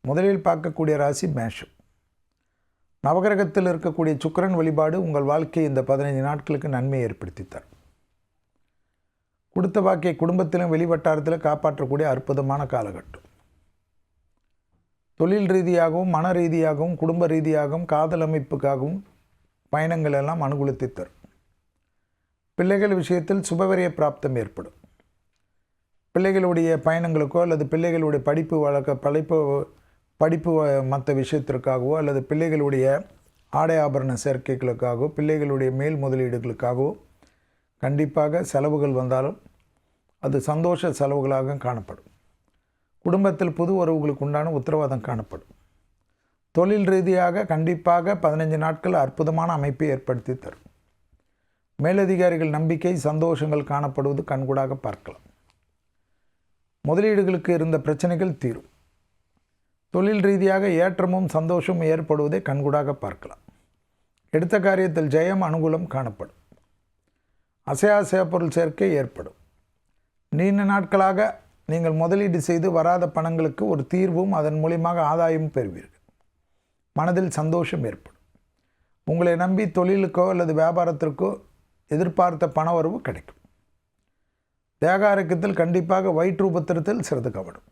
முதலில் பார்க்கக்கூடிய ராசி மேஷம். நவகிரகத்தில் இருக்கக்கூடிய சுக்கிரன் வழிபாடு உங்கள் வாழ்க்கை இந்த 15 நாட்களுக்கு நன்மை ஏற்படுத்தி தரும். கொடுத்த வாக்கை குடும்பத்திலும் வெளிவட்டாரத்தில் காப்பாற்றக்கூடிய அற்புதமான காலகட்டம். தொழில் ரீதியாகவும் மன ரீதியாகவும் குடும்ப ரீதியாகவும் காதல் அமைப்புக்காகவும் பயணங்கள் எல்லாம் அனுகூலத்தை தரும். பிள்ளைகள் விஷயத்தில் சுபவரிய பிராப்தம் ஏற்படும். பிள்ளைகளுடைய பயணங்களுக்கோ அல்லது பிள்ளைகளுடைய படிப்பு மற்ற விஷயத்திற்காகவோ அல்லது பிள்ளைகளுடைய ஆடை ஆபரண சேர்க்கைகளுக்காகவோ பிள்ளைகளுடைய மேல் முதலீடுகளுக்காகவோ கண்டிப்பாக செலவுகள் வந்தாலும் அது சந்தோஷ செலவுகளாக காணப்படும். குடும்பத்தில் புது உறவுகளுக்கு உண்டான உத்தரவாதம் காணப்படும். தொழில் ரீதியாக கண்டிப்பாக 15 நாட்கள் அற்புதமான அமைப்பை ஏற்படுத்தி தரும். மேலதிகாரிகள் நம்பிக்கை சந்தோஷங்கள் காணப்படுவது கண்கூடாக பார்க்கலாம். முதலீடுகளுக்கு இருந்த பிரச்சனைகள் தீரும். தொழில் ரீதியாக ஏற்றமும் சந்தோஷமும் ஏற்படுவதை கண்கூடாக பார்க்கலாம். எடுத்த காரியத்தில் ஜெயம் அனுகூலம் காணப்படும். அசையாசைய பொருள் சேர்க்கை ஏற்படும். நீண்ட நாட்களாக நீங்கள் முதலீடு செய்து வராத பணங்களுக்கு ஒரு தீர்வும் அதன் மூலியமாக ஆதாயமும் பெறுவீர்கள். மனதில் சந்தோஷம் ஏற்படும். உங்களை நம்பி தொழிலுக்கோ அல்லது வியாபாரத்திற்கோ எதிர்பார்த்த பண வரவு கிடைக்கும். தேக ஆரோக்கியத்தில் கண்டிப்பாக வயிற்று உபத்திரத்தில் சிறிது கவனம்.